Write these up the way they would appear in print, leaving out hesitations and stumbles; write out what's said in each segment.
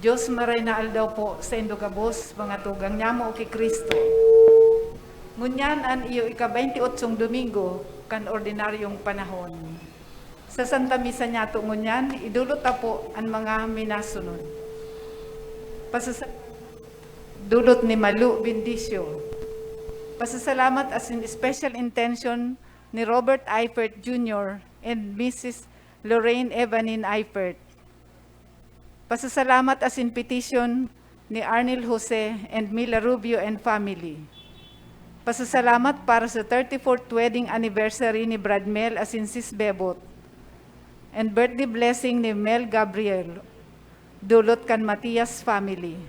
Diyos maray na aldaw po sa Indogabos, mga tugang nyamo kay Kristo. Ngunyan an iyo ika-28 Domingo, kan ordinaryong panahon. Sa Santa Misa niya to ngunyan, idulot po ang mga minasunod. Dulot ni Malu Bendisio. Pasasalamat as in special intention ni Robert Eifert Jr. and Mrs. Lorraine Evanin Eifert. Pasasalamat as in petition ni Arnel Jose and Mila Rubio and family. Pasasalamat para sa 34th wedding anniversary ni Brad Mel as in Sis Bebot. And birthday blessing ni Mel Gabriel, dulot kan Matias family.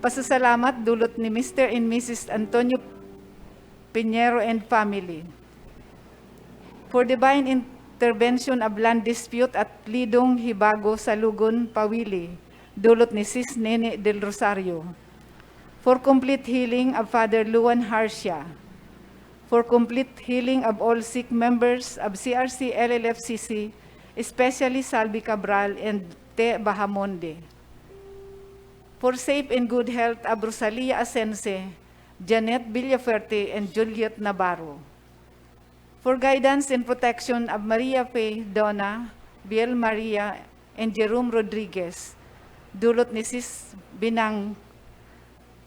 Pasasalamat dulot ni Mr. and Mrs. Antonio Pinheiro and family. For divine intervention of land dispute at Lidong Hibago sa Lugon, Pawili, dulot ni Sis Nene del Rosario. For complete healing of Father Luan Harsha. For complete healing of all sick members of CRC LLFCC, especially Salvi Cabral and Te Bahamonde. For safe and good health of Rosalia Asense, Janet Villaferte, and Juliet Navarro. For guidance and protection of Maria Faye Donna, Biel Maria, and Jerome Rodriguez, dulot ni Sis Binang.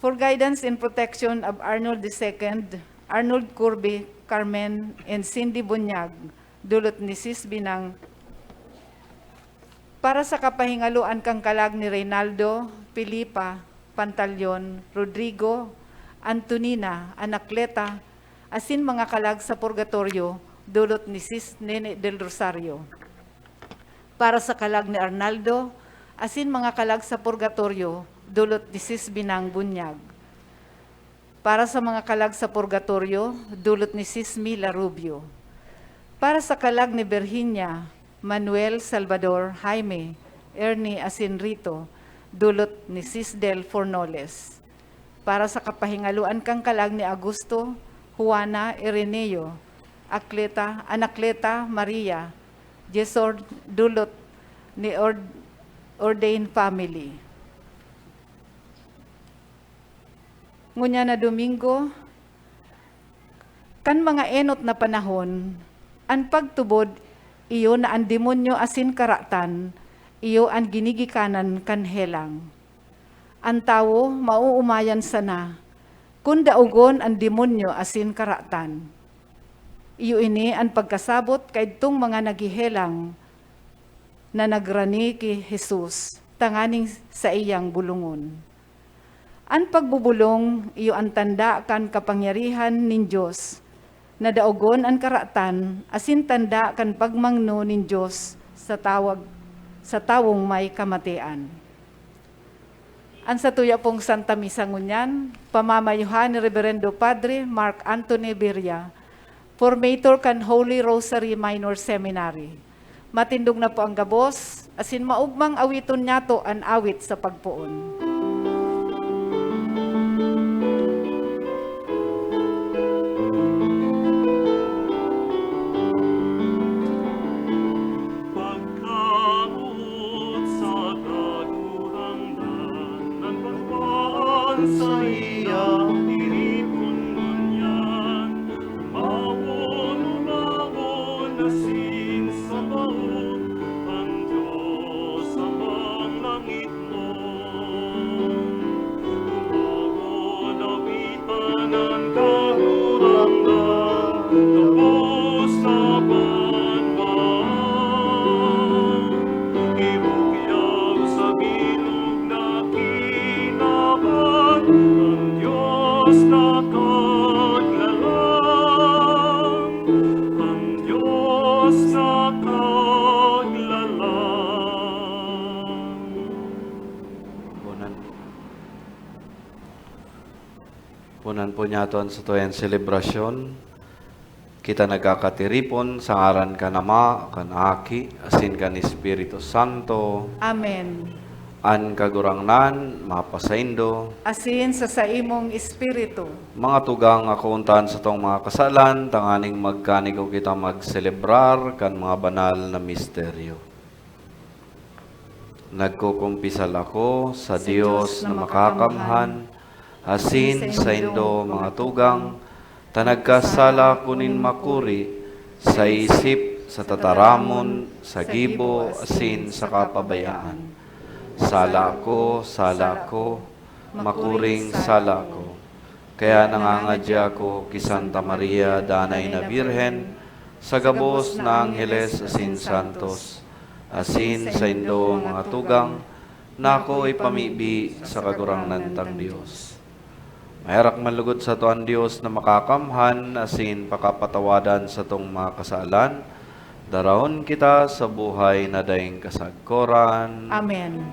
For guidance and protection of Arnold II, Arnold Corbe, Carmen, and Cindy Bunyag, dulot ni Sis Binang. Para sa kapahingaluan kang kalag ni Reynaldo, Pilipa, Pantalyon, Rodrigo, Antonina, Anakleta, asin mga kalag sa purgatorio, dulot ni Sis Nene del Rosario. Para sa kalag ni Arnaldo, asin mga kalag sa purgatorio, dulot ni Sis Binang Bunyag. Para sa mga kalag sa purgatorio, dulot ni Sis Mila Rubio. Para sa kalag ni Virginia, Manuel Salvador Jaime, Ernie Asinrito, dulot ni Sis Del Fornoles. Para sa kapahingaluan kang kalag ni Augusto, Juana Ireneo, Anakleta Maria, Jesord, dulot ni Ordain family. Ngunya na Domingo, kan mga enot na panahon, ang pagtubod, iyo na ang demonyo asin karatan, iyo ang ginigikanan kan helang. Ang tao mauumayan sana, kung daugon ang demonyo asin karatan. Iyo ini ang pagkasabot kay itong mga nagihelang na nagrani ki Jesus, tanganing sa iyang bulungon. Ang pagbubulong, iyo ang tanda kan kapangyarihan nin Diyos, na daugon ang karatan, asin tanda kan pagmangno nin Diyos sa tawong may kamatian. Ang sa tuya pong Santa Misa ngunyan, pamamayuhan ni Reverendo Padre Mark Anthony Birria, formator kan Holy Rosary Minor Seminary. Matindog na po ang gabos, asin maugmang awiton niya to ang awit sa pagpuon. Punan po niyaton sa tuyan selebrasyon, kita nagkakatiripon sa ngaran ka Ama, kan Aki, asin kan Espiritu Santo. Amen. An kagurangnan, mapasaindo. Asin sa imong espiritu. Mga tugang akauntan sa tong mga kasalan, tanganing magkanigo kita magselebrar kan mga banal na misteryo. Nagkukumpisal ako sa Dios na makakamhan, asin sa indo mga tugang, tanagkasala kunin makuri, sa isip, sa tataramon, sa gibo, asin sa kapabayaan. Sala ko, makuring sala ko. Kaya nangangadya ko ki Santa Maria, Danay na Birhen, sa gabos na Angeles asin Santos, asin sa indo mga tugang, na ako ay pamibi sa kagurangnan tang Diyos. Mayarak manlugod sa tuan Diyos na makakamhan, asin pakapatawadan sa tong mga kasalan, darahon kita sa buhay na daing kasagkoran. Amen.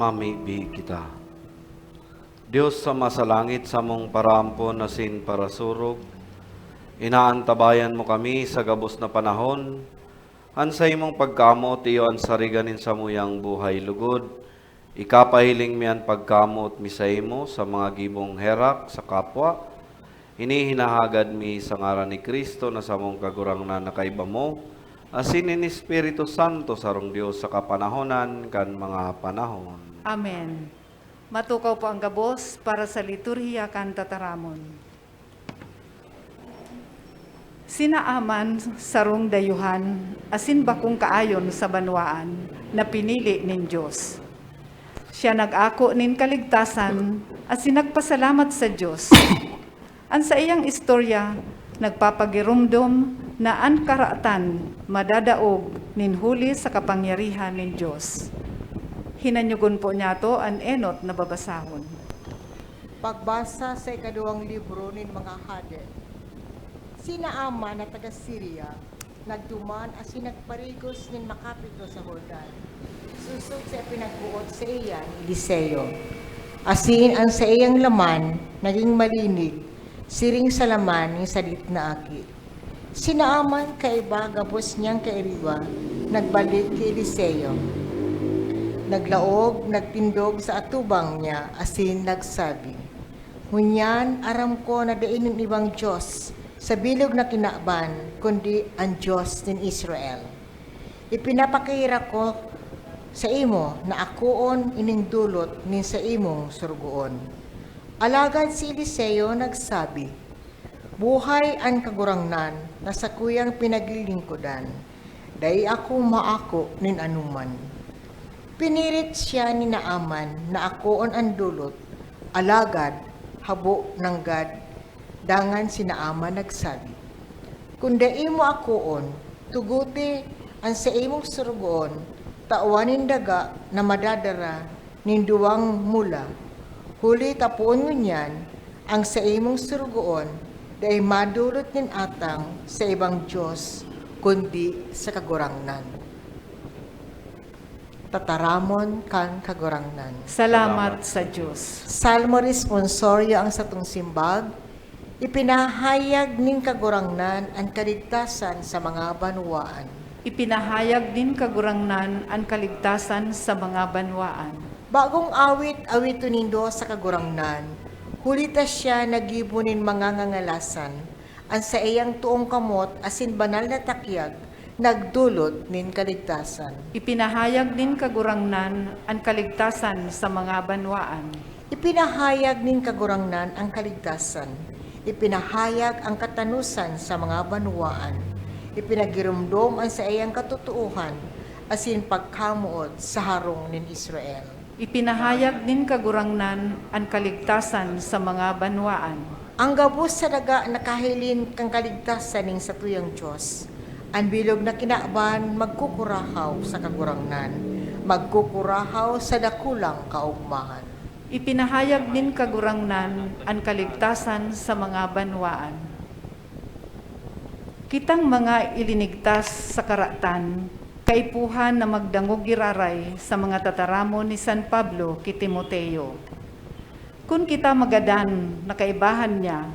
Mamibi kita. Diyos sa masalangit sa mong parampon asin parasurog, inaantabayan mo kami sa gabos na panahon, ansay mong pagkamot iyo ang sariganin sa muyang buhay lugod, ikapahiling miyan pagkamot misay mo sa mga gibong herak sa kapwa, inihinahagad mi sa ngaran ni Kristo na sa mong kagurang na nakaiba mo, asin in Espiritu Santo sarong Diyos sa kapanahonan kan mga panahon. Amen. Matukaw po ang gabos para sa liturhiya kan tataramon. Sinaaman sarong dayuhan, asin bakong kaayon sa banwaan, na pinili nin Diyos. Siya nag-ako nin kaligtasan, asin nagpasalamat sa Diyos. An sa iyang istorya, nagpapagirumdom na ang karaatan madadaog nin huli sa kapangyarihan nin Diyos. Hinanyugon po niya to ang enot na babasahon. Pagbasa sa ikaduwang libro nin mga Hade. Si Naaman na taga Syria, nagtuman asin nagparigos nin makapito sa Jordan. Susod sa pinagbuot sa iya ni Eliseo. Asin ang sa iyang laman naging malinig, siring sa laman ni salit na aki. Sinaaman kay bagabos niyang kairiwa, nagbalik kay Eliseo. Naglaog, nagtindog sa atubang niya, asin nagsabi, "Hunyan, aram ko na dainin ibang Diyos, sa bilog na kinaban, kundi ang Diyos ng Israel. Ipinapakihira ko sa imo na akoon inindulot nin sa imong surgoon." Alagad si Eliseo nagsabi, "Buhay ang kagurangnan na sa kuyang pinaglilingkudan, dahil ako maako nin anuman." Pinirit siya ni Naaman na akoon ang dulot, alagad habo ng Gad. Dangan si Naaman nagsabi, "Kung dai mo akoon, tuguti ang sa imong surgoon, tauanin daga na madadara ninduwang mula. Huli tapuon ngunyan ang sa imong surgoon, dahil madulot nin atang sa ibang Diyos, kundi sa kagurangnan." Tataramon kan kagurangnan. Salamat sa Diyos. Salmo responsorio ang satong simbag, ipinahayag ning kagurangnan ang kaligtasan sa mga banwaan. Ipinahayag din kagurangnan ang kaligtasan sa mga banwaan. Bagong awit nindo sa kagurangnan, hulita siya nagibunin mga ngangalasan, ang sa iyang tuong kamot asin banal na takyag, nagdulot nin kaligtasan. Ipinahayag din kagurangnan ang kaligtasan sa mga banwaan. Ipinahayag nin kagurangnan ang kaligtasan. Ipinahayag ang katanusan sa mga banwaan. Ipinagirumdom ang sa iyang katotohan, asin pagkamuot sa harong nin Israel. Ipinahayag din kagurangnan ang kaligtasan sa mga banwaan. Ang gabos sa daga nakahilin kang kaligtasan ning sa tuyang Diyos. Ang bilog na kinaaban magkukurahaw sa kagurangnan, magkukurahaw sa dakulang kaugmahan. Ipinahayag din kagurangnan ang kaligtasan sa mga banwaan. Kitang mga ilinigtas sa karatan, kaipuhan na magdangog giraray sa mga tataramon ni San Pablo ki Timoteo. Kung kita magadan na kaibahan niya,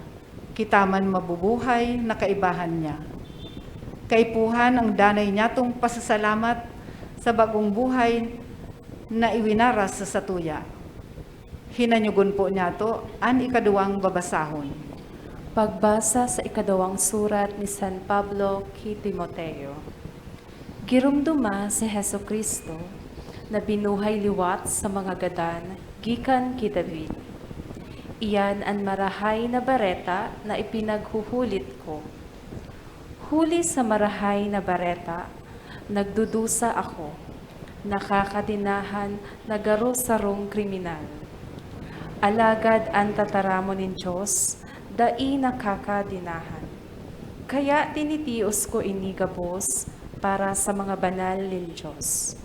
kita man mabubuhay na kaibahan niya. Kaipuhan ang danay niyatong pasasalamat sa bagong buhay na iwinaras sa satuya. Hinanyugon po niya to ang ikaduwang babasahon. Pagbasa sa ikadawang surat ni San Pablo kay Timoteo. Girumduma si Heso Kristo na binuhay liwat sa mga gadan gikan ki David. Iyan ang marahay na bareta na ipinaghuhulit ko. Huli sa marahay na bareta, nagdudusa ako, nakakadinahan na garo-sarong kriminal. Alagad ang tataramon ng Diyos, dai nakakadinahan. Kaya tinitios ko inigabos para sa mga banal ng Diyos.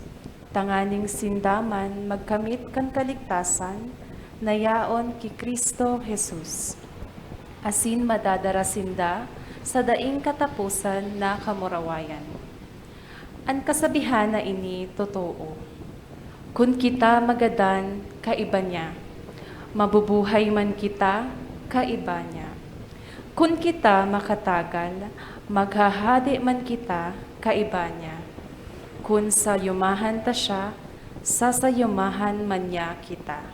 Tanganing sindaman magkamit kan kaligtasan, nayaon ki Kristo Jesus. Asin madadara sinda, sa daing katapusan na kamurawayan. Ang kasabihan na ini totoo. Kung kita magadan, kaiba niya. Mabubuhay man kita, kaiba niya. Kung kita makatagal, maghahadi man kita, kaiba niya. Kung sayumahan ta siya, sasayumahan man niya kita.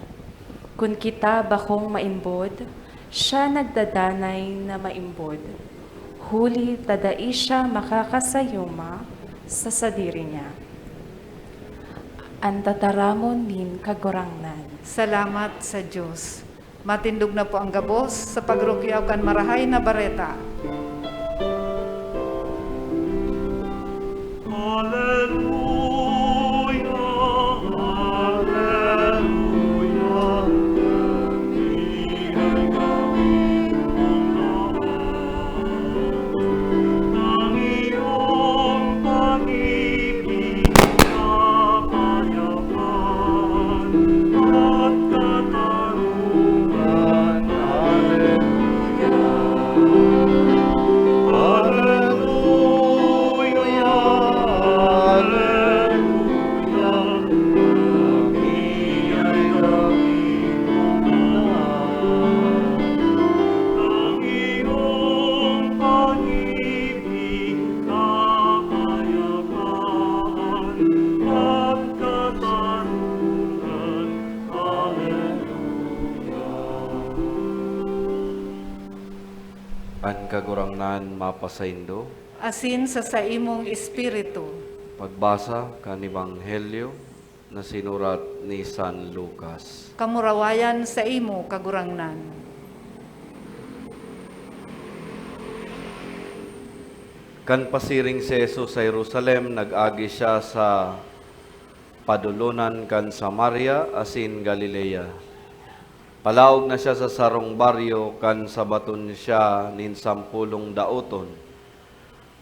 Kung kita bakong maimbod, siya nagdadanay na maimbod. Huli tadai siya makakasayuma sa sadiri niya. Ang tataramon nin kagurangnan. Salamat sa Diyos. Matindog na po ang gabos sa pagrukyaw kan marahay na bareta. Hallelujah, hallelujah. Iha'y gawin mong lahat ng iyong pag-ibig na kayapan at katarungan. Hallelujah, hallelujah. kan kagurangnan mapasaindo. asin sa imong espiritu. Pagbasa kan Ebanghelyo na sinurat ni San Lucas. Kamurawayan sa imo kagurangnan. Kan pasiring si Jesus sa Jerusalem, nag-agi siya sa padulunan kan Samaria asin Galilea. Palaog na siya sa sarong baryo kan sabaton siya nin 10 daoton.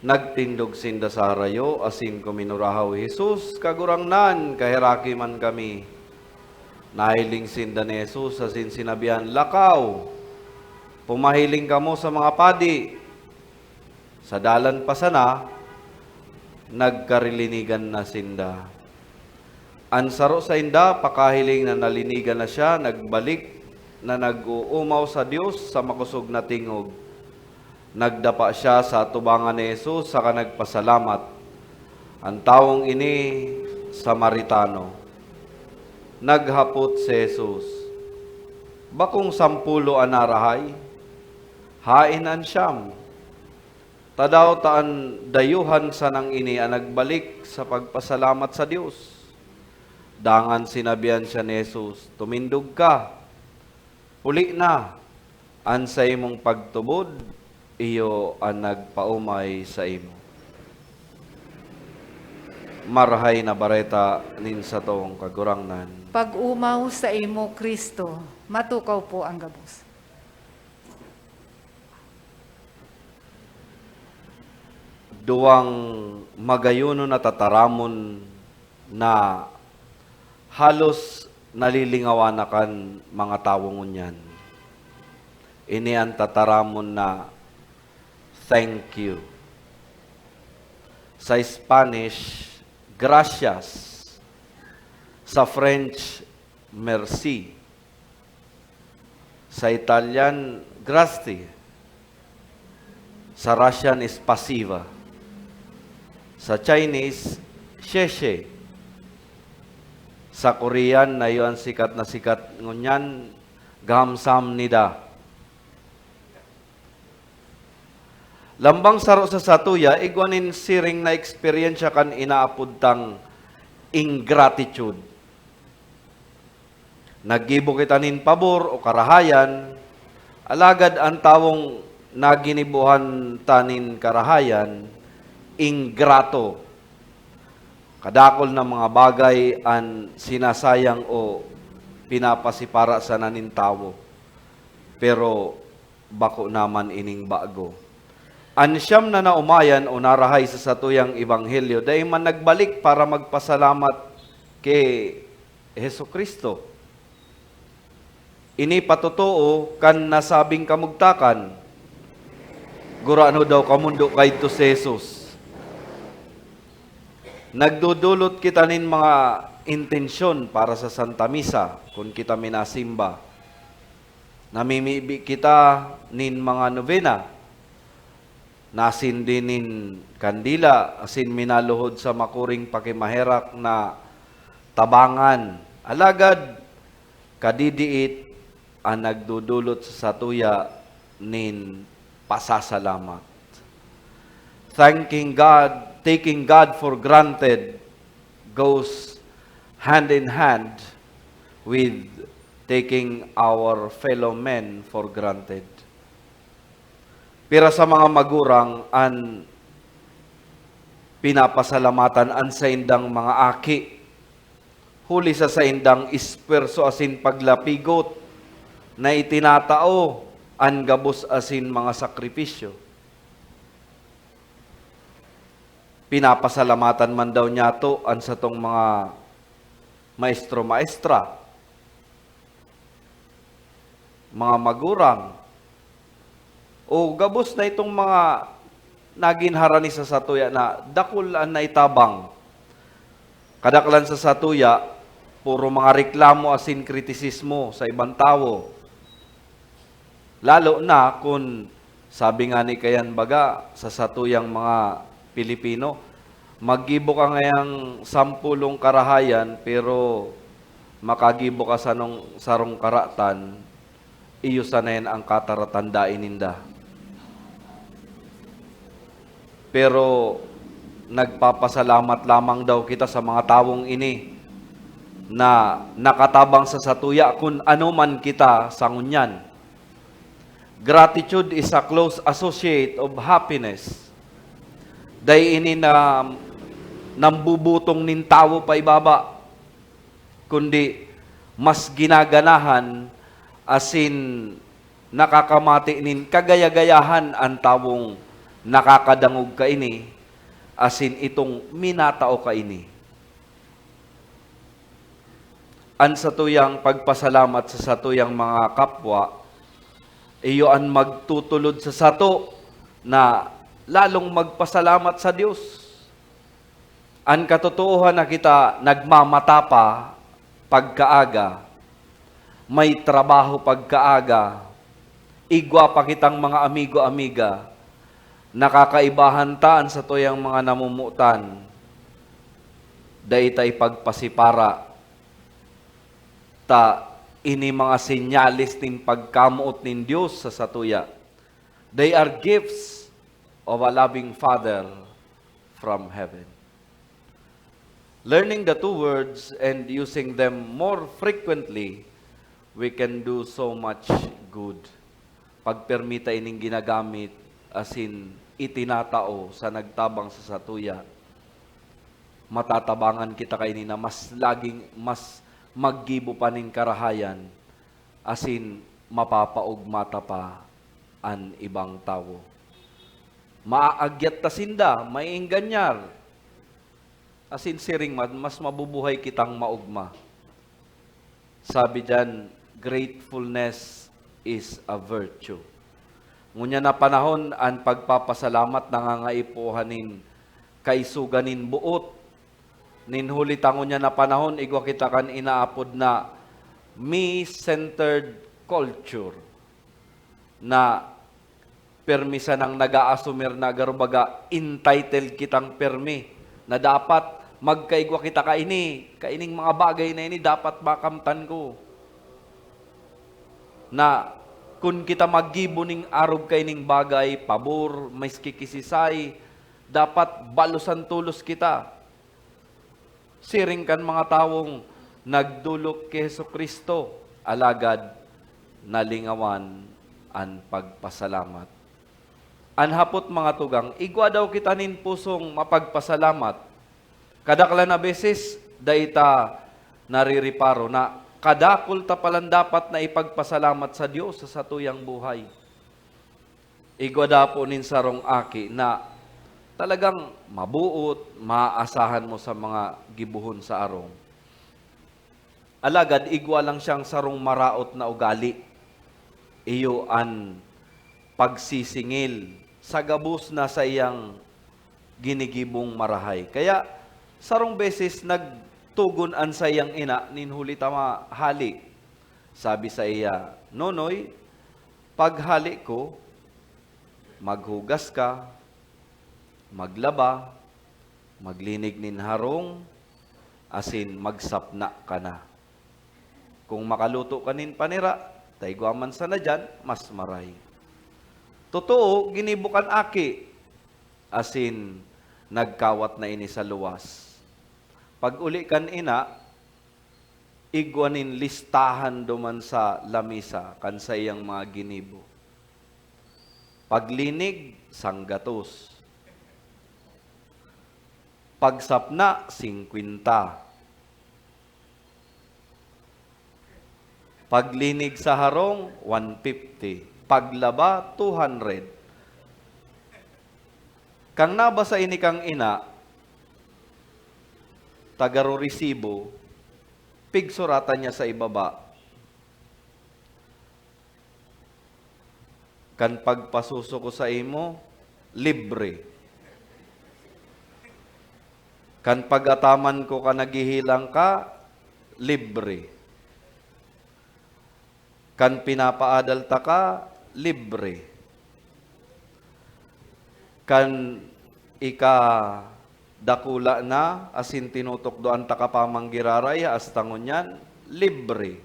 Nagtindog sinda sa harayo asin kuminurahaw, Jesus, kagurangnan, kahiraki man kami. Nahiling sinda ni Jesus asin sinabihan, lakaw, pumahiling kamo sa mga padi. Sa dalan pa sana, nagkarilinigan na sinda. Ansaro sa inda, pakahiling na nalinigan na siya, nagbalik na nag-uumaw sa Diyos sa makusog na tingog. Nagdapa siya sa tubangan ni Jesus, saka nagpasalamat. Ang taong ini, Samaritano. Naghapot si Jesus, bakong 10 anarahay? Hain an siyam. Tadaw taan dayuhan sa nang ini ang nagbalik sa pagpasalamat sa Diyos. Dangan sinabihan siya ni Jesus, tumindog ka, uli na, an sa imong pagtubod, iyo ang nagpaumay sa imo. Marhay na bareta nin sa tong kagurangnan. Pag-umaw sa imo, Kristo, matukaw po ang gabos. Duwang magayuno na tataramon na halos nalilingawan na kan mga tawong unyan. Ini ang tataramon na thank you. Sa Spanish, gracias. Sa French, merci. Sa Italian, grazie. Sa Russian, spasiba. Sa Chinese, sheshe. Sa Korean, na yun sikat na sikat ngunyan, gamsamnida. Lambang saro sa satuya, igwanin siring na eksperyensya kan inaapudtang ingratitude. Naggibo kita nin pabor o karahayan, alagad ang tawong naginibuhan tanin karahayan, ingrato. Kadakol na mga bagay ang sinasayang o pinapasipara sa nanintawo. Pero bako naman ining bago. Ansyam na naumayan o narahay sa satuyang ebanghelyo, dahil man nagbalik para magpasalamat kay Heso Kristo. Ini patotoo kan nasabing kamugtakan, gurano daw kamundo kay to si Jesus. Nagdudulot kita nin mga intensyon para sa Santa Misa kung kita minasimba. Namimibi kita nin mga novena. Nasin din nin kandila, asin minaluhod sa makuring pakimaherak na tabangan. Alagad, kadidiit ang nagdudulot sa satuya nin pasasalamat. Thanking God, taking God for granted goes hand in hand with taking our fellow men for granted. Pero sa mga magurang, an pinapasalamatan an sa indang mga aki, huli sa indang isperso asin paglapigot, na itinatao an gabos asin mga sakripisyo. Pinapasalamatan man daw niya to an sa tong mga maestro-maestra, mga magurang, o gabos na itong mga naginharani sa satuya na dakulan na itabang. Kadaklan sa satuya, puro mga reklamo asin kritisismo sa ibang tao. Lalo na kung sabi nga ni Kayan Baga sa satuyang mga Pilipino, maggibo ka ngayang 10 karahayan pero makagibo ka sa sarong karatan, iyo sanayin ang kataratan dain ninda. Pero nagpapasalamat lamang daw kita sa mga tawong ini na nakatabang sa satuya kung ano man kita sa ngunyan. Gratitude is a close associate of happiness. Day ini na nambubutong nin tao pa ibaba, kundi mas ginaganahan asin nakakamati nin kagaya-gayahan ang tawong nakakadangog ka ini, asin itong minatao ka ini. An satuyang pagpasalamat sa satuyang mga kapwa, iyo ang magtutulod sa sato na lalong magpasalamat sa Diyos. Ang katotohanan na kita nagmamata pa pagkaaga, may trabaho pagkaaga, igwa pa kitang mga amigo-amiga, nakakaibahan taan sa tuyang mga namumutan, daytay pagpasipara, ta ini mga senyalis ning pagkamuot nin Diyos sa satuya. They are gifts of a loving Father from heaven. Learning the two words and using them more frequently, we can do so much good. Pagpermita ining ginagamit, asin itinatao sa nagtabang sa satuya, matatabangan kita kaini na mas maggibo pa ning karahayan, asin mapapaugmata pa an ibang tao. Maaagyat ta sinda, maiingganyar, asin siring mas mabubuhay kitang maugma. Sabi diyan, gratefulness is a virtue. Ngunya na panahon ang pagpapasalamat nangangaipuhanin kaisuganin buot. Ninhuli tangon niya na panahon, igwa kita kan inaapod na me-centered culture na permisa ng nag-aasumir na garubaga entitled kitang permi na dapat magkaigwa kita kaining mga bagay na ini dapat makamtan ko. Na kung kita maggibo ning arog kaining bagay, pabor, may kikisisay, dapat balusan tulos kita. Siring kan mga tawong nagdulok kay Jesucristo, alagad nalingawan ang pagpasalamat. Anhapot mga tugang, igwa daw kita nin pusong mapagpasalamat. Kadaklan na beses, dayta naririparo na kadakul ta palang dapat na ipagpasalamat sa Diyos sa satuyang buhay. Igwa daw po nin sarong aki na talagang mabuot, maaasahan mo sa mga gibuhon sa arong. Alagad, igwa lang siyang sarong maraot na ugali. Iyo an pagsisingil sa gabus na sa iyang ginigibong marahay. Kaya, sarong beses nagtugon an sa iyang ina, ninhuli tama hali. Sabi sa iya, Nonoy, paghali ko, maghugas ka, maglaba, maglinig nin harong, asin magsapna ka na. Kung makaluto ka nin panira, taigwaman sa na dyan, mas maray. Totoo, ginibukan aki, asin nagkawat na ini sa luwas. Pag uli kan ina, igwanin listahan duman sa lamisa, kan sa iyang mga ginibo. Paglinig, sanggatos. Pagsapna, 50. Paglinig sa harong, 150. Paglaba, 200. Kang nabasa ini kang ina, tagaro resibo, pigsuratan niya sa ibaba. Kan pagpasuso ko sa imo, libre. Kan pagataman ko ka naghihilang ka, libre. Kan pinapaadalta ka, libre. Kan ika dakula na, asin tinutok doan ta ka pamanggiraray, astangon yan, libre.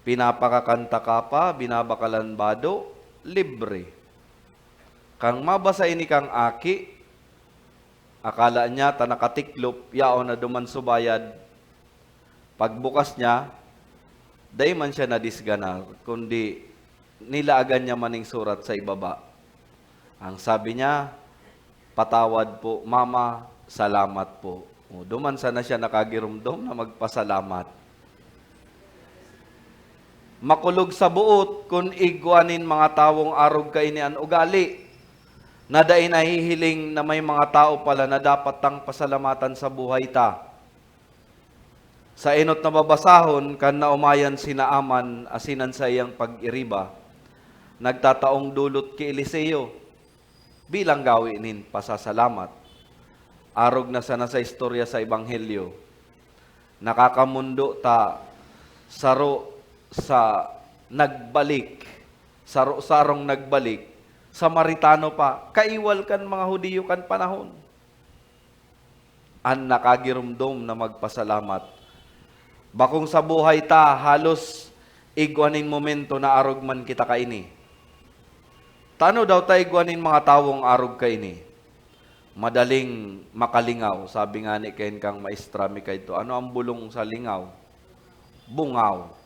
Pinapakakanta ka pa, binabakalan bado, libre. Kang mabasa ini kang aki, akala niya ta nakatiklop, yao na duman subayad. Pagbukas niya, day man siya nadisganar, kundi nilaagan niya maning surat sa ibaba. Ang sabi niya, patawad po, mama, salamat po. O, duman sana siya nakagirumdom na magpasalamat. Makulog sa buot kung igwanin mga tawong arog kainian ugali. Na dahi nahihiling na may mga tao pala na dapat tang pasalamatan sa buhay ta. Sa inot na babasahon, kan naumayan sinaaman asinan sa iyang pag-iriba, nagtataong dulot ki Eliseo, bilang gawinin pasasalamat. Arog na sana sa istorya sa Ebanghelyo, nakakamundo ta saro sa nagbalik, saro-sarong nagbalik, Samaritano pa, kaiwal kan mga Hudiyo kan panahon. An nakagirumdom na magpasalamat. Bakong sa buhay ta, halos igwanin momento na arog man kita kaini. Tano daw ta igwanin mga tawong arog kaini? Madaling makalingaw. Sabi nga ni kain kang maestra mi kayto, ano ang bulong sa lingaw? Bungaw.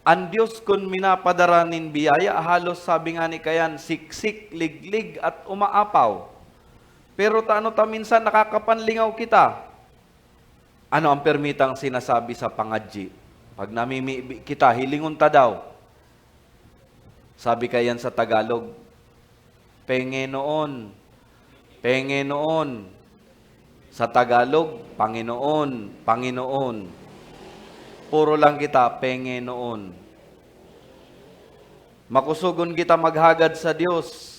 Ang Diyos kun minapadaranin biyaya, halos sabi nga ni kayan, siksik, liglig at umaapaw. Pero taano ta minsan nakakapanlingaw kita? Ano ang permitang sinasabi sa pangadji? Pag namimi kita, hilingon ta daw. Sabi kayan sa Tagalog, Panginoon, Panginoon. Sa Tagalog, Panginoon, Panginoon. Puro lang kita, Panginoon. Makusugon kita maghagad sa Diyos,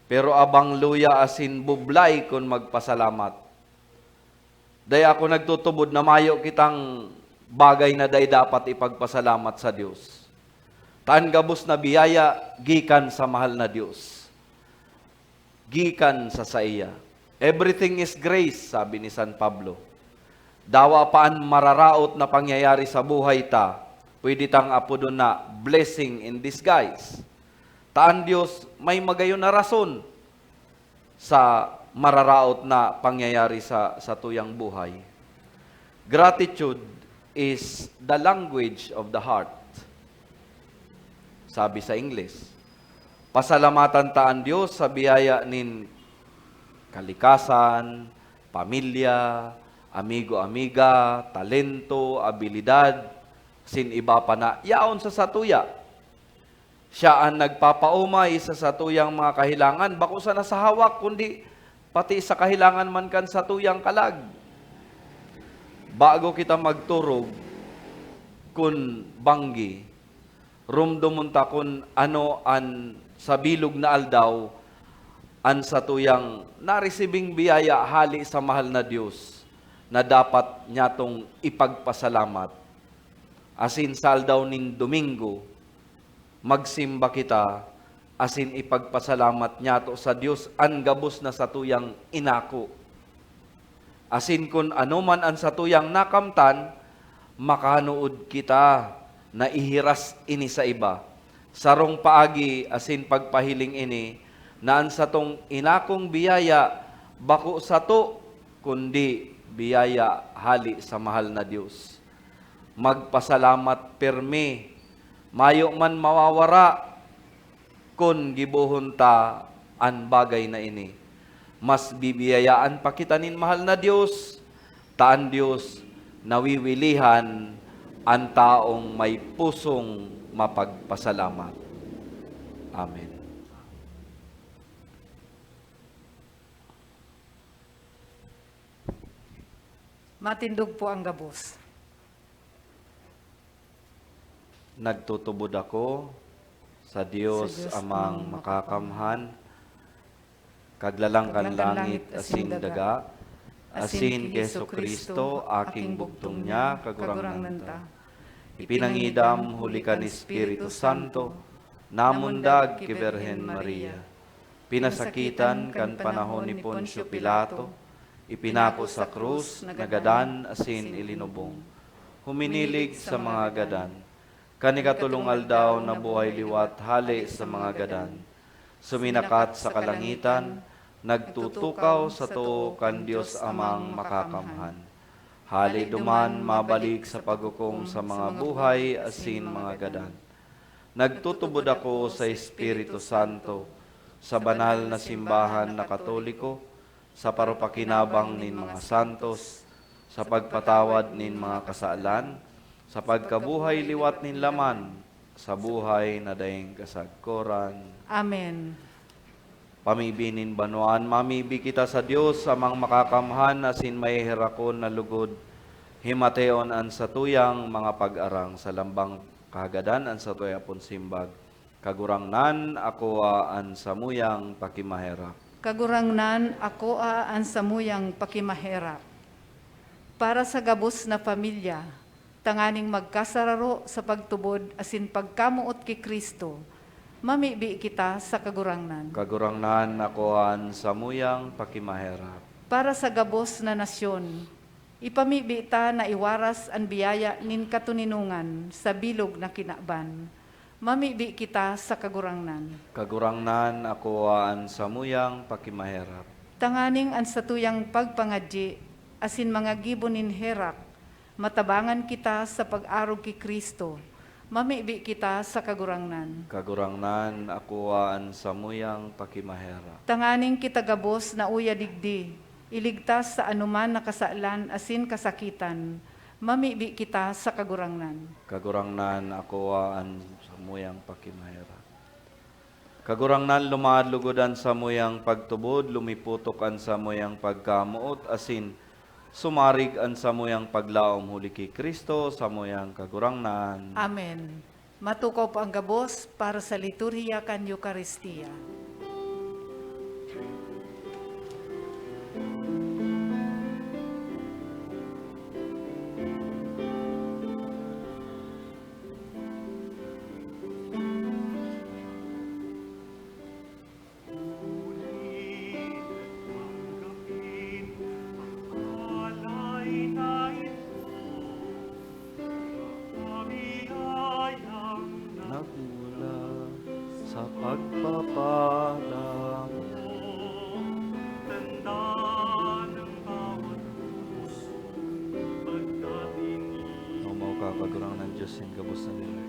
pero abang luya asin bublay kun magpasalamat. Day ako nagtutubod na mayo kitang bagay na day dapat ipagpasalamat sa Diyos. Taan gabos na biyaya, gikan sa mahal na Diyos. Gikan sa iya. Everything is grace, sabi ni San Pablo. Dawa paan mararaot na pangyayari sa buhay ta, pwede tang apodon na blessing in disguise. Taan Diyos may magayon na rason sa mararaot na pangyayari sa tuyang buhay. Gratitude is the language of the heart. Sabi sa English. Pasalamatan taan Diyos sa biyaya nin kalikasan, pamilya, amigo-amiga, talento, abilidad, sin iba pa na, yaon sa satuya. Siya ang nagpapaumay sa satuyang mga kahilangan, bako sa nasa hawak, kundi pati sa kahilangan man kan satuyang kalag. Bago kita magturog, kun banggi, rumdumunta kun ano an sa bilog na aldaw, an satuyang naresibing biyaya hali sa mahal na Diyos, na dapat nyatong ipagpasalamat. Asin saldaw nin Domingo, magsimba kita, asin ipagpasalamat nyato sa Diyos, an gabos na satuyang inako. Asin kun ano man ang satuyang nakamtan, makanuod kita na ihiras ini sa iba. Sarong paagi, asin pagpahiling ini, na ang satong inakong biyaya, bako sato, kundi biyaya hali sa mahal na Diyos. Magpasalamat permi, mayo man mawawara, kun gibuhon ta an bagay na ini. Mas bibiyayaan pa kita nin mahal na Diyos, taan Diyos nawiwilihan ang taong may pusong mapagpasalamat. Amen. Matindog po ang gabos. Nagtutubod ako sa Diyos, Sa Diyos amang amang makakamhan, kaglalang kan langit asing daga, asin Keso Kristo, aking bugtong niya, kagurang nanta. Ipinangidam huli kan Espiritu Santo, namundag ki Birhen Maria. Pinasakitan kan panahon ni Poncio Pilato, ipinako sa krus, nagadan asin ilinubong. Huminilig sa mga gadan, Kani katulong aldaw na buhay liwat hali sa mga gadan. Suminakat sa kalangitan, nagtutukaw sa tuo kan Dios amang makakamhan. Hali duman mabalik sa paghukom sa mga buhay asin mga gadan. Nagtutubod ako sa Espiritu Santo, sa banal na simbahan na Katoliko, sa parupakinabang nin mga santos, sa pagpatawad nin mga kasalan, sa pagkabuhay liwat nin laman, sa buhay na daing kasagkoran. Amen. Pamibinin banuan, mamibi kita sa Dios amang makakamhan asin may herakon na lugod. Himateon an sa tuyang mga pag-arang sa lambang kahagadan an sa tuyapon simbag. Kagurangnan ako an samuyang pakimaherap. Kagurangnan ako aan sa muyang pakimahirap. Para sa gabos na pamilya, tanganing magkasararo sa pagtubod asin pagkamuot ki Kristo, mamibi kita sa kagurangnan. Kagurangnan ako an samuyang pakimaherap. Para sa gabos na nasyon, ipamibi ta na iwaras ang biyaya nin katuninungan sa bilog na kinaban. Mamibi kita sa kagurangnan. Kagurangnan ako an samuyang pakimaherap. Tanganing ang satuyang pagpangadji, asin mga gibonin herak, matabangan kita sa pag-arog ki Kristo. Mamibi kita sa kagurangnan. Kagurangnan ako an samuyang pakimaherap. Tanganing kita gabos na uya digdi, iligtas sa anuman na kasalan asin kasakitan. Mamibi kita sa kagurangnan. Kagurangnan ako an samuyang pakimaherap. Kagurangnan lumadlugodan sa muyang pagtubod, lumiputok an sa muyang pagkamuot, asin sumarig an sa muyang paglaom huli kay Kristo, sa muyang kagurangnan. Amen. Matukaw po ang gabos para sa liturhiya kan Eucharistia. Nagmula sa pagpapala mo. Tanda ng bawat puso, pagkatinig Mao ka kagurang ng Diyos yung gabos na nila.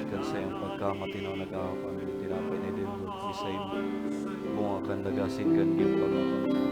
Ikan sa iyong pagkamatinaw nag-awa kami, tinapay na din mo, isay mo. Bunga kan dagasin kan iyong pagkamatinaw.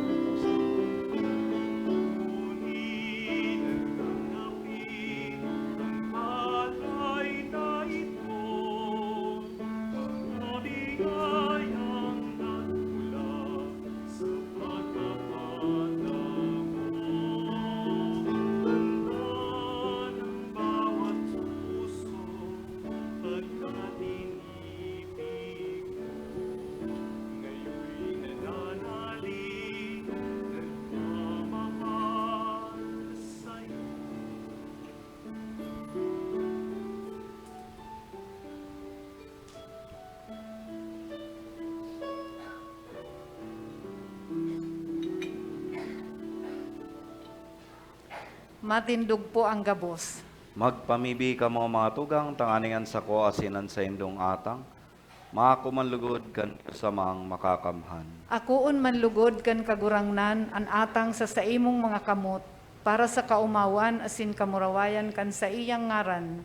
Matindog po ang gabos. Magpamibi ka mga tugang, tanganingan sa ko asinan sa indong atang. Makakumanlugod kan sa mga makakamhan. Akoon manlugod kan kagurangnan an atang sa saimong mga kamot, para sa kaumawan asin kamurawayan kan sa iyang ngaran,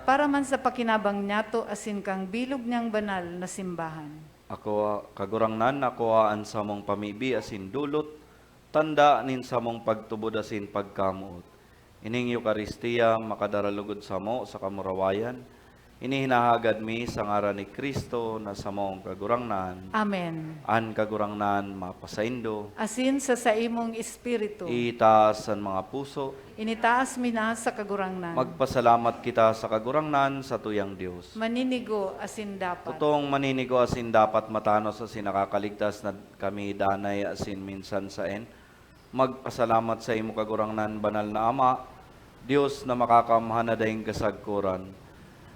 para man sa pakinabang nyato asin kang bilog niyang banal na simbahan. Ako kagurangnan ako an sa mong pamibi asin dulot, tanda nin sa mong pagtubod asin pagkamuot. Ining Eucharistia makadaralugod sa mo sa kamurawayan. Inihinahagad mi sa ngaran ni Kristo na sa mong kagurangnan. Amen. An kagurangnan mapasaindo. Asin sa saimong espiritu, Itaas ang mga puso. initaas mi na sa kagurangnan. Magpasalamat kita sa kagurangnan sa tuyang Dios. Maninigo asin dapat. Totong maninigo asin dapat matanos asin nakakaligtas na kami danay asin minsan saen. Magpasalamat sa imo kagurangnan banal na Ama, Dios na makakamhan na daing kasagkuran.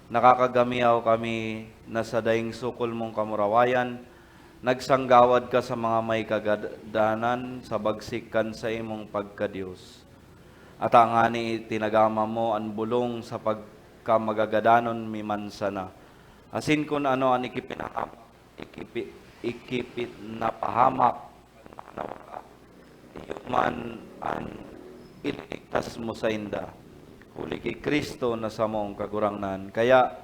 Nakakagamiaw kami na sa daing sukol mong kamurawayan, nagsanggawad ka sa mga may kagadanan sa bagsikan sa imong pagkadiyos. At ang ani tinagama mo ang bulong sa ka magagadanon mimansa na. Asin kun ano ang ikipit na pahamak man ang iligtas mo sa inda. Huli kay Kristo na sa mong kagurangnan. Kaya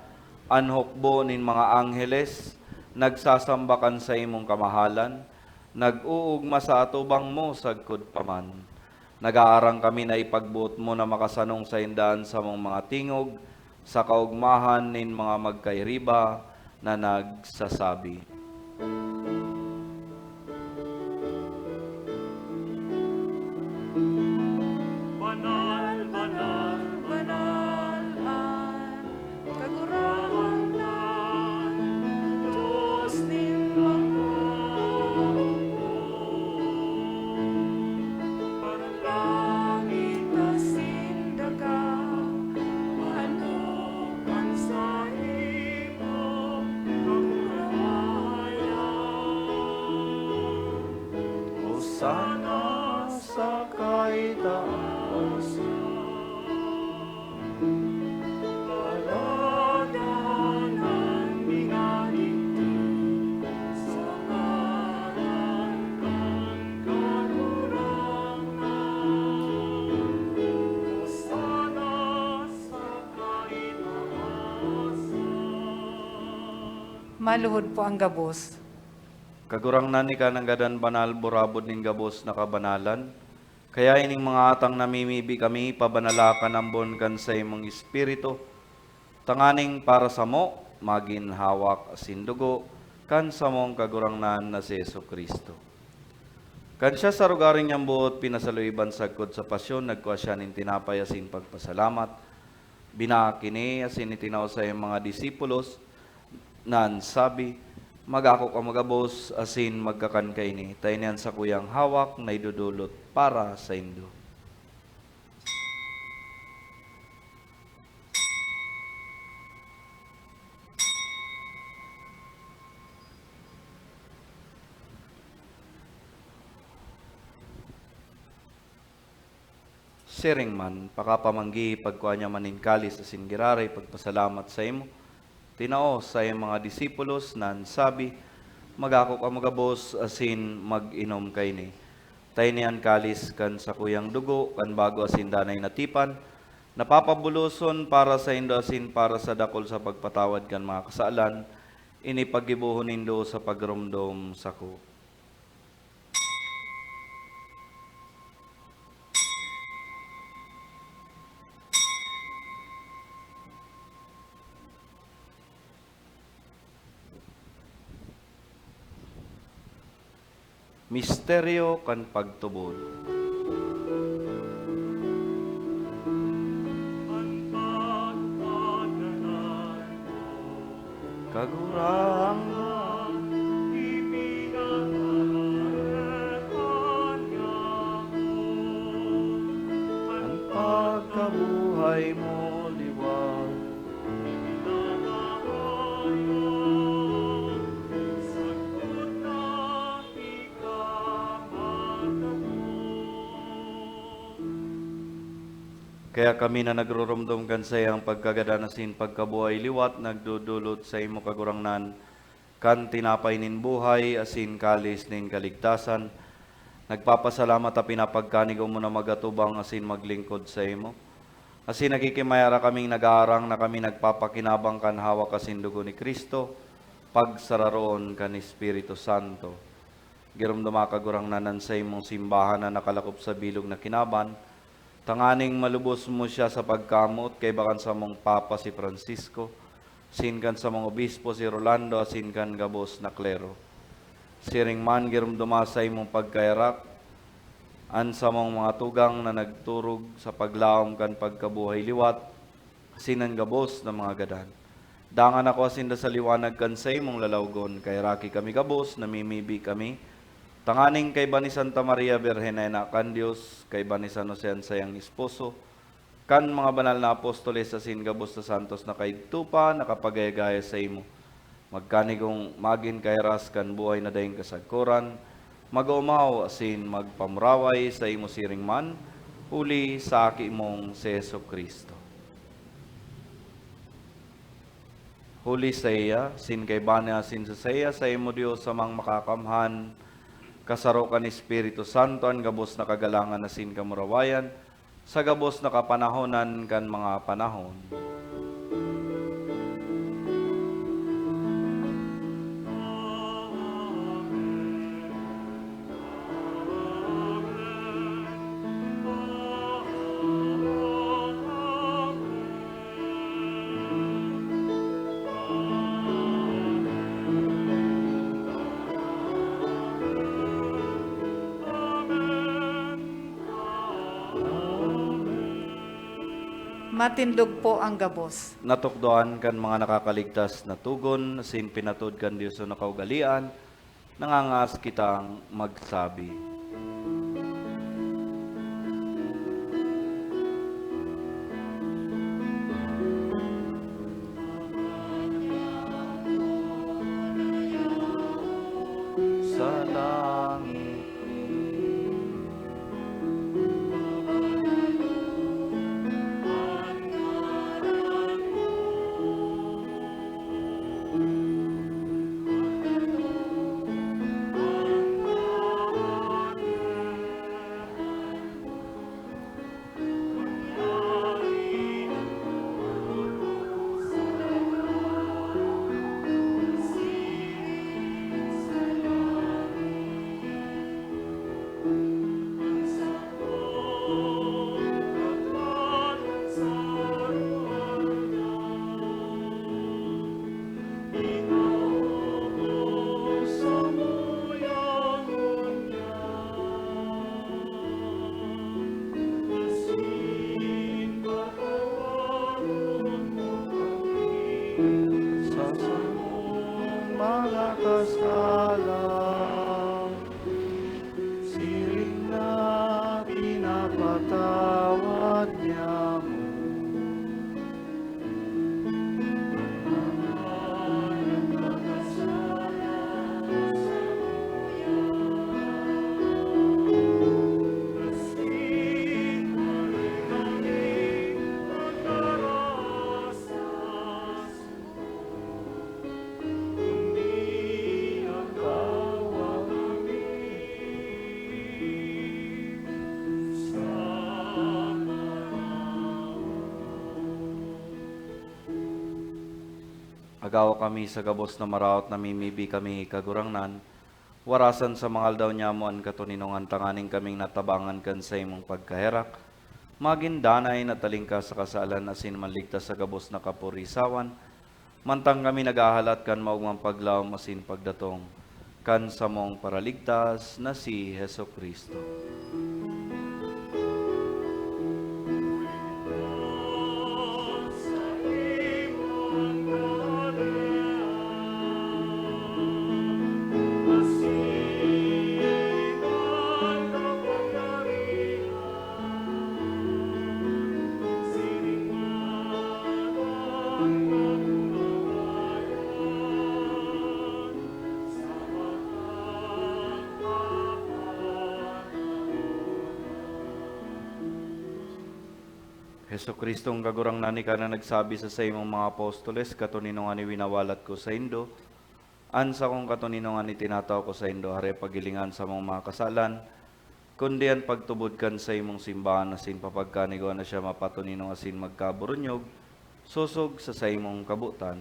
anhokbo nin mga angheles, nagsasambakan sa imong kamahalan, nag-uugma sa atubang mo sagkod paman. Nag-aarang kami na ipagbuot mo na makasanong sa indaan sa mong mga tingog, sa kaugmahan nin mga magkairiba na nagsasabi. Banal, banal, banal ang kagurangan, Diyos din Panalangin na sindaga, manukan sa imo, kamurayan. Hosana sa kaitaasan. Paladanan minaliti sa ngalan kang kagurangan. Hosana sa kaitaasan. Maluhod po ang gabos. Kagurangnan ni ka ng gadan banal, burabod ning gabos na kabanalan. Kaya ining mga atang namimibi kami, pabanalakan ang kan sa imong espiritu. Tanganing para sa mo, magin hawak asindugo, kan sa mong kagurangnan na si Jesucristo. Kan siya sa rugaring niyang buot, pinasaluiban sagkod sa pasyon, nagkuha siya nin tinapay asin pagpasalamat. Binakini asin itinaw sa iyong mga disipulos, nan sabi, magako ka magabos asin magkakan kay ni. Tayo niyan sa kuyang hawak na idudulot para sa indo. Siring man, pakapamanggi pagkuha niya manin kalis asin giraray pagpasalamat sa imo. Tinao sa iyong mga disipulos nan sabi, magako ka magabos asin mag-inom kay ni. Tayo niyan kalis kan sa kuyang dugo, kan bago asin danay natipan, napapabuluson para sa indo asin para sa dakol sa pagpatawad kan mga kasaalan, inipagibuhon nindo sa pagrumdom sa ko. Misteryo kan pagtubod. Ang pagpadanan mo, Kagurang ipinagalehan niya ko. ang pagkabuhay mo liwag. Kaya kami na nagrurumdum kan sa iyang pagkagadanasin pagkabuhay liwat, nagdudulot sa imo kagurangnan, kan tinapay nin buhay, asin kalis nin kaligtasan. Nagpapasalamat a pinapagkanig mo na magatubang asin maglingkod sa imo. Asin nakikimayara kaming nag-aarang na kami nagpapakinabang kan hawak asin dugo ni Kristo, pagsararoon kan Espiritu Santo. Girumduma kagurangnanan sa imong simbahan na nakalakop sa bilog na kinaban, tanganing malubos mo siya sa pagkamot kay bakan sa mong Papa si Francisco, sinkan sa mong obispo si Rolando, sinkan gabos na klero. Siring man girumduma sa imong pagkairak, an sa mong mga tugang na nagturog sa paglaom kan pagkabuhay liwat, sinan gabos na mga gadan. Dangan ako asinda sa liwanag kan sa imong lalawgon, kay raki kami gabos, namimibi kami, tanganing kay ba ni Santa Maria Virgenena kan Dios, kay ba ni San Jose ang sayang esposo, kan mga banal na apostoles asin gabos na santos na kay tupa, nakapagayagaya sa imo. Magkanigong magin kay ras kan buhay na dayeng kasagkuran, mag-umaw asin magpamraway sa imo siring man, uli sa aki mong si Jesucristo. Huli sa iya, sin kay bana sin sa saya, sa imo Dios samang makakamhan, kasaro ka ni Espiritu Santo, ang gabos na kagalangan na sin kamurawayan, sa gabos na kapanahonan kan mga panahon. Matindog po ang gabos. Natukdoan kan mga nakakaligtas na tugon, sin pinatud kan Dios na kaugalian, nangangas kitang magsabi. Sa langit sa mga kasala, siring na pinapatawad niya mo. Agaw kami sa gabos na maraot na mimibi kami kagurangnan, warasan sa mga aldaw niya mo an katuninongan tanganing kaming natabangan kan sa imong pagkaherak, magindanay na talingka sa kasalan asin manligtas sa gabos na kapurisawan, mantang kami nagahalat kan maugmang paglaom asin pagdatong, kan sa mong paraligtas na si Heso Kristo. Heso Kristong kagurang nani ka na nagsabi sa imong mga apostoles, katuninongan ni winawalat ko sa Indo, ansa kong katuninongan ni tinataw ko sa Indo, hare pagilingan sa mga kasalan, kundi an pagtubod kan sa imong simbahan asin papagkanigo na siya mapatuninong asin magkaburunyog, susog sa imong kabutan,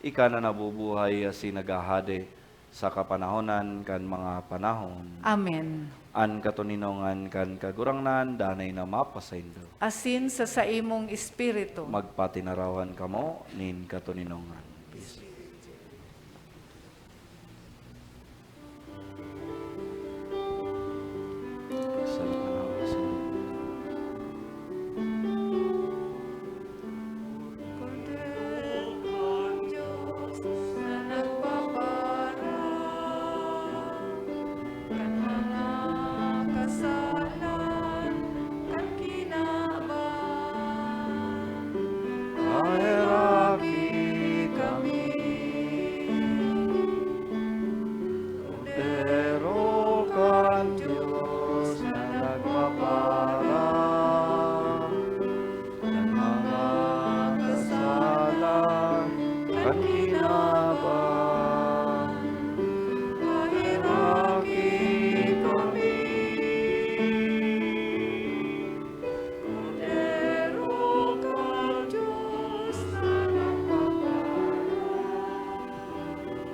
ika na nabubuhay asin nagahade sa kapanahonan kan mga panahon. Amen. An katuninongan kan kagurangnan, danay na mapasaindo. Asin sa imong espiritu. Magpatinarawan kamo, nin katuninongan. Peace.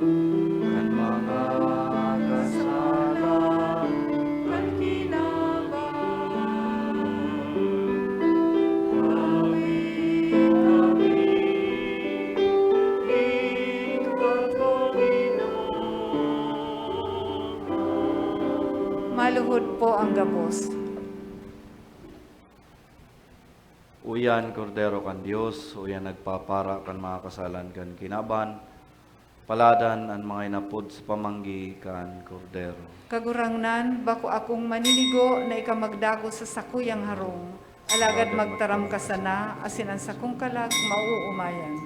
kan mga kasalan kan kinaban. Kami, ikaw, Panginoon. Maluhod po ang gabos. Uyan, Kordero kan Dios, uyan nagpapara kan mga kasalan kan kinaban, paladan ang mga inapod sa pamanggi kan Kordero. Kagurangnan, bako akong maninigo na ikamagdago sa sakuyang harong. Alagad magtaram ka sana, asin ang sakong kalag mauumayan.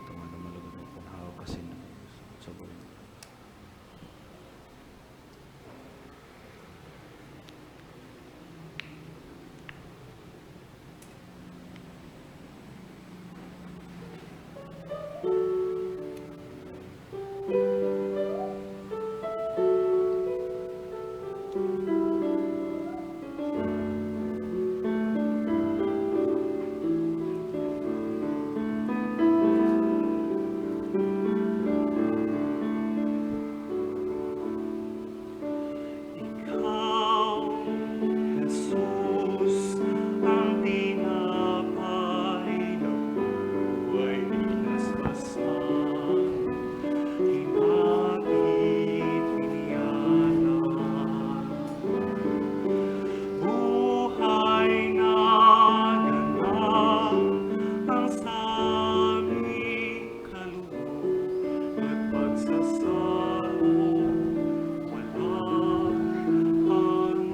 Tumano malugod mo panhaw kasi sa buhay. Ikaw, Jesus, ang tinapay ng buhay inaspasan. Hinatid, piniyanan. Buhay na ganap ang saming kaloob at pagsasalo. Walang hanggan.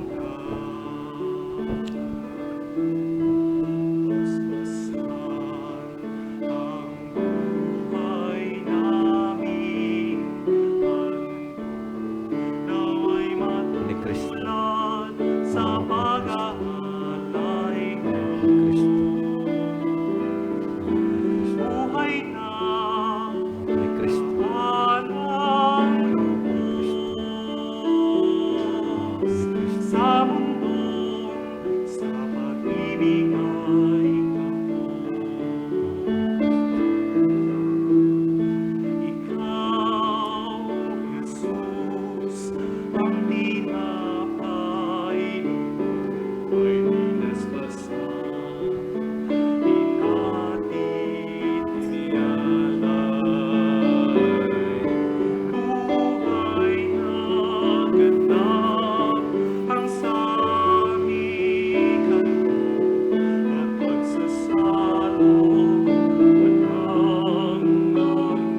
Paspasan ang buhay namin. Nawa'y Ni Kristo. matulan sa pag-aalay mo. Buhay na Ni Kristo. walang lubos sa mundo, sa pag-ibig ay ikaw, Jesus, ang tinapay ng buhay inaspasan. Hinatid, iniyalay. Buhay na ganap ang saming kaloob at pagsasalo. Walang hanggan.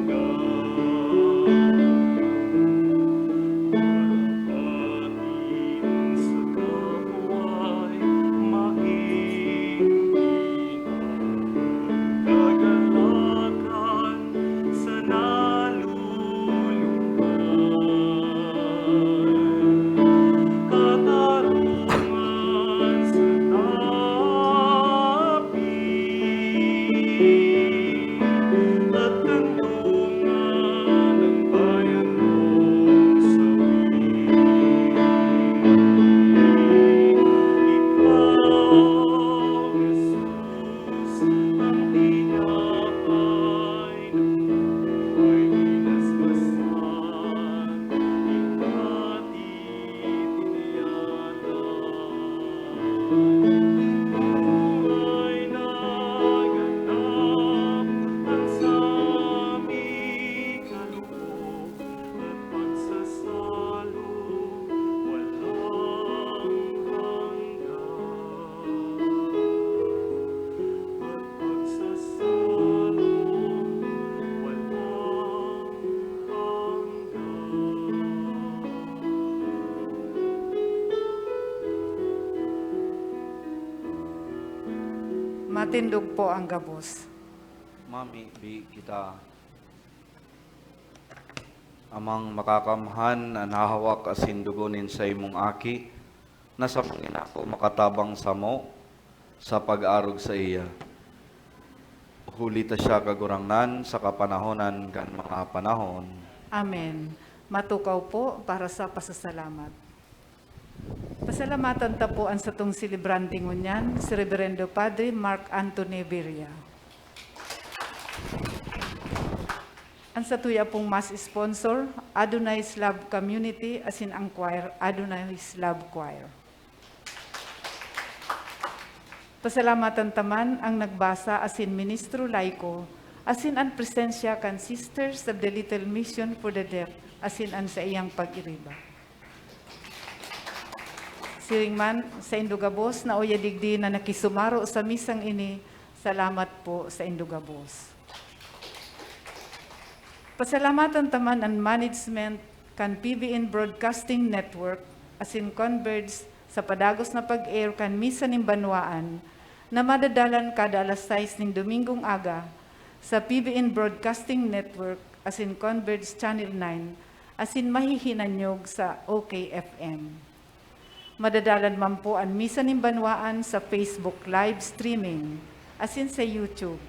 Atin sa kapwa'y makikinang kagalakan sa nalulumbay. Katarungan sa napi at kandungan ng bayan mong sawi. Ikaw, Jesus, ang tinapay ng buhay inaspasan. Hinatid, iniyalay. Buhay na ganap ang saming kaloob at pagsasalo. Walang hanggan. At pagsasalo. Walang hanggan. Matindog po ang gabos. Mami, bi kita amang makakamhan na nahawak asin dugunin sa imong aki, nasa Panginoon makatabang sa mo sa pag-arog sa iya. Huli ta siya kagurangnan sa kapanahonan kan mga panahon. Amen. Matukaw po para sa pasasalamat. Pasalamatan ta po ang satong silibranting ngunyan, si Reverendo Padre Mark Anthony Viria. Ang sa tuya pong mas sponsor, Adonai's Love Community, asin ang choir, Adonai's Love Choir. Pasalamatan taman ang nagbasa asin Ministro Laiko, asin ang presensya kan Sisters of the Little Mission for the Deaf, asin ang sa iyang pag-iriba. Siring man sa Indugabos na oya digdi na nakisumaro sa misang ini, salamat po sa Indugabos. Pasalamatan taman ang management kan PBN Broadcasting Network, asin Converge sa padagos na pag-air kan misa ning banwaan na madadalan kada alas 6 ning Domingong aga sa PBN Broadcasting Network asin Converge Channel 9 asin mahihinanyog sa OKFM. Madadalan man po ang misa ning banwaan sa Facebook live streaming asin sa YouTube.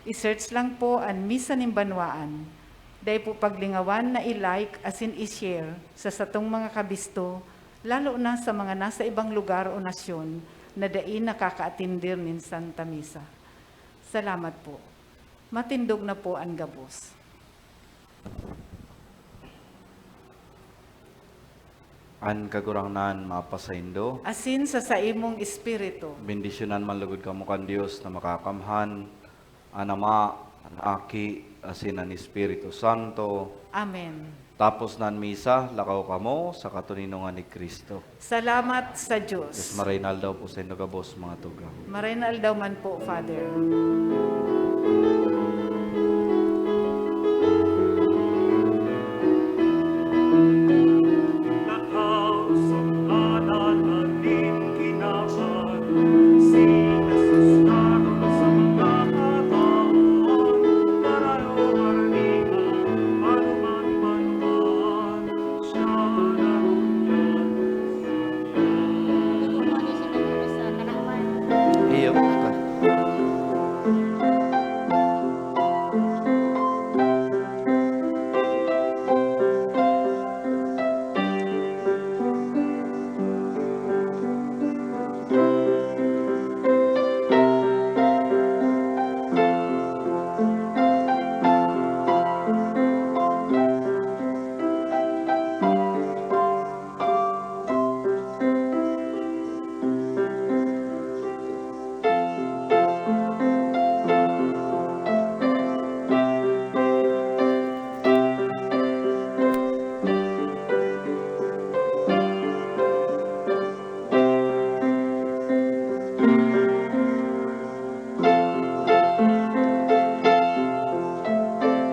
I-search lang po ang misa ning banwaan. Dahil po paglingawan na i-like asin i-share sa satong mga kabisto, lalo na sa mga nasa ibang lugar o nasyon na dain nakakaatindir nin Santa Misa. Salamat po. Matindog na po ang gabos. An kagurangnan mapasaindo, Asin sa saimong espiritu, bendisyonan man lugod kamo kan Dios na makakamhan, an Ama, an Aki, asin an Espiritu Santo. Amen. Tapos nan misa, lakaw kamo sa katuninungan ni Kristo. Salamat sa Diyos Diyos. marinal daw po sa Indugabos mga tugang. Marinal daw man po, Father.